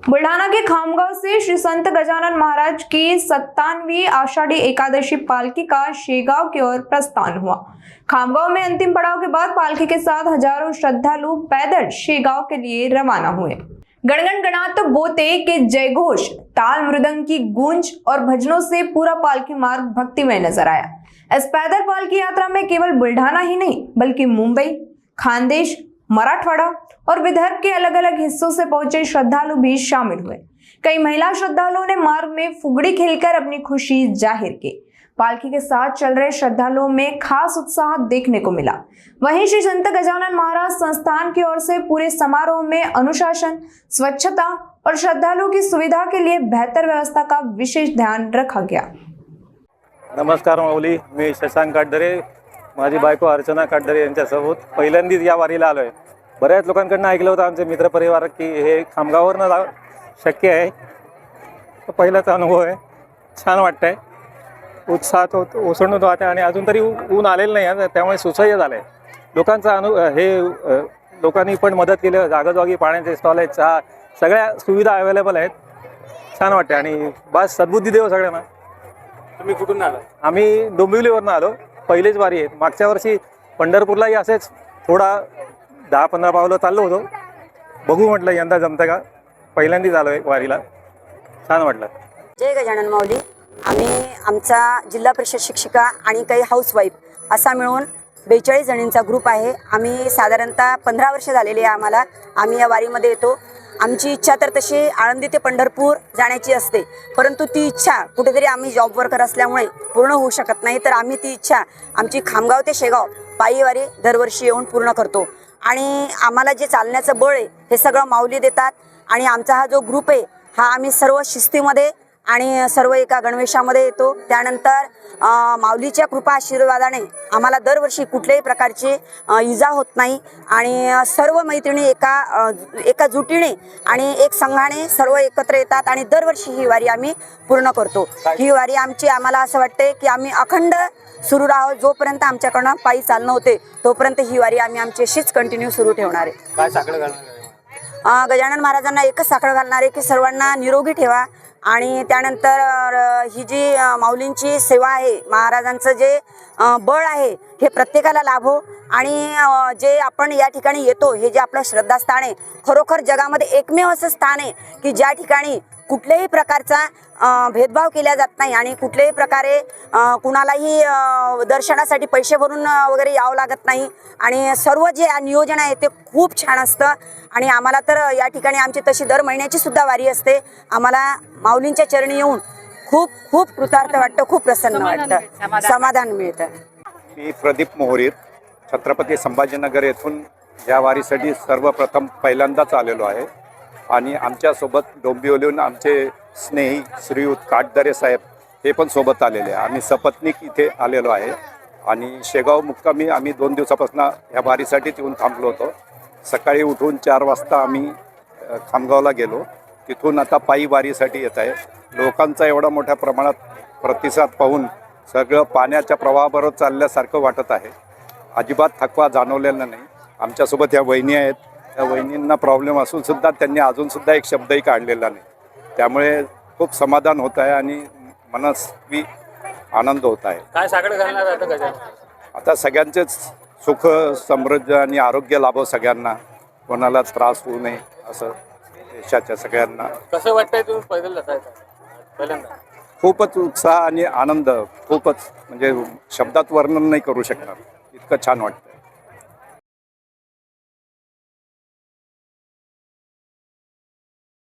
बुल्ढाना के खामगांव से श्री संत गजानन महाराज की 57वीं आषाढ़ी एकादशी पालकी का शेगांव की ओर प्रस्थान हुआ। खामगांव में अंतिम पड़ाव के बाद पालकी के साथ हजारों श्रद्धालु पैदल शेगांव के लिए रवाना हुए। गणगण गणात बोते के जयघोष, ताल मृदंग की गूंज और भजनों से पूरा पालकी मार्ग भक्तिमय नजर आया। इस पैदल पालकी यात्रा में केवल बुल्ढाना ही नहीं बल्कि मुंबई, खानदेश, मराठवाड़ा और विदर्भ के अलग अलग हिस्सों से पहुंचे श्रद्धालु भी शामिल हुए। कई महिला श्रद्धालुओं ने मार्ग में फुगड़ी खेलकर अपनी खुशी जाहिर की। पालकी के साथ चल रहे श्रद्धालुओं में खास उत्साह देखने को मिला। वहीं श्री संत गजानन महाराज संस्थान की ओर से पूरे समारोह में अनुशासन, स्वच्छता और श्रद्धालुओं की सुविधा के लिए बेहतर व्यवस्था का विशेष ध्यान रखा गया। नमस्कार माऊली, मी शशांक काटदरे, माझी बायको अर्चना काटदरे यांच्यासोबत पहिल्यांदाच या वारीला आलोय। बऱ्याच लोकांकडून ऐकलं होतं आमचे मित्रपरिवार की हे खामगाववरून शक्य आहे। तो पहिलाच अनुभव आहे, छान वाटतंय, उत्साहात ओसंडून वाहते आणि अजून तरी ऊन आलेलं नाही आहे, त्यामुळे सुसह्य झालंय। लोकांचा लोकांनी पण मदत केली, जागोजागी पाण्याचे स्टॉल आहेत, चहा, सगळ्या सुविधा अवेलेबल आहेत। छान वाटते आणि बस सद्बुद्धी देव सगळ्यांना। तुम्ही कुठून आला? आम्ही डोंबिवलीवरून आलो, पहिलीच वारी आहे। मागच्या वर्षी पंढरपूरलाही असेच थोडा 10-15 पावलं चाललो होतो, बघू म्हटलं यंदा जमतं का। पहिल्यांदाच आलोय वारीला, छान वाटलं। जय गजानन माऊली। आम्ही आमचा जिल्हा परिषद शिक्षिका आणि काही हाऊसवाईफ असा मिळून 42 जणींचा ग्रुप आहे। आम्ही साधारणतः 15 वर्ष झालेली आहे आम्हाला। आम्ही या वारीमध्ये येतो। आमची इच्छा तर तशी आळंदी ते पंढरपूर जाण्याची असते, परंतु ती इच्छा कुठेतरी आम्ही जॉब वर्कर असल्यामुळे पूर्ण होऊ शकत नाही। तर आम्ही ती इच्छा आमची खामगाव ते शेगाव पायी वारी दरवर्षी येऊन पूर्ण करतो आणि आम्हाला जे चालण्याचं बळ आहे हे सगळं माऊली देतात। आणि आमचा हा जो ग्रुप आहे हा आम्ही सर्व शिस्तीमध्ये आणि सर्व एका गणवेशामध्ये येतो। त्यानंतर माऊलीच्या कृपा आशीर्वादाने आम्हाला दरवर्षी कुठल्याही प्रकारची इजा होत नाही आणि सर्व मैत्रिणी एका जुटीने आणि एक संघाने सर्व एकत्र येतात आणि दरवर्षी ही वारी आम्ही पूर्ण करतो। ही वारी आम्हाला असं वाटते की आम्ही अखंड सुरू राहावं, जोपर्यंत आमच्याकडनं पायी चालणं होते तोपर्यंत ही वारी आम्ही आमची अशीच कंटिन्यू सुरू ठेवणार आहे। काय साकडं घालणार? गजानन महाराजांना एकच साकडं घालणार आहे की सर्वांना निरोगी ठेवा आणि त्यानंतर ही जी माऊलींची सेवा आहे, महाराजांचं जे बळ आहे हे प्रत्येकाला लाभो आणि जे आपण या ठिकाणी येतो हे जे आपलं श्रद्धास्थान आहे, खरोखर जगामध्ये एकमेव असं स्थान आहे की ज्या ठिकाणी कुठल्याही प्रकारचा भेदभाव केला जात नाही आणि कुठल्याही प्रकारे कुणालाही दर्शनासाठी पैसे भरून वगैरे यावं लागत नाही आणि सर्व जे नियोजन आहे ते खूप छान असतं। आणि आम्हाला तर या ठिकाणी आमची तशी दर महिन्याची सुद्धा वारी असते। आम्हाला माऊलींच्या चरणी येऊन खूप खूप कृतार्थ वाटतं, खूप प्रसन्न वाटतं, समाधान मिळतं। मी प्रदीप मोहरीर, छत्रपती संभाजीनगर येथून या वारीसाठी सर्वप्रथम पहिल्यांदाच आलेलो आहे आणि आमच्यासोबत डोंबिवलीहून आमचे स्नेही श्रीयुत काटदरे साहेब हे पण सोबत आलेले आहे। आम्ही सपत्नीक इथे आलेलो आहे आणि शेगाव मुक्कामी आम्ही 2 दिवसापासून या वारीसाठीच येऊन थांबलो होतो। सकाळी उठून 4 वाजता आम्ही खामगावला गेलो, तिथून आता पायी वारीसाठी येत आहे। लोकांचा एवढा मोठ्या प्रमाणात प्रतिसाद पाहून सगळं पाण्याच्या प्रवाहाबरोबर चालल्यासारखं वाटत आहे। अजिबात थकवा जाणवलेला नाही। आमच्यासोबत या वहिनी आहेत, त्या वहिनींना प्रॉब्लेम असून सुद्धा त्यांनी अजूनसुद्धा एक शब्दही काढलेला नाही, त्यामुळे खूप समाधान होत आहे आणि मनस्वी आनंद होत आहे। काय साकडं घालणार आता गजानन? आता सगळ्यांचेच सुख, समृद्धी आणि आरोग्य लाभो सगळ्यांना, कोणाला त्रास होऊ नये असं देशाच्या सगळ्यांना। कसं वाटतंय तुम्ही पैदल जातायचा पहिल्यांदा? खूपच उत्साह आणि आनंद, खूपच म्हणजे शब्दात वर्णन नाही करू शकणार, इतकं छान वाटतं।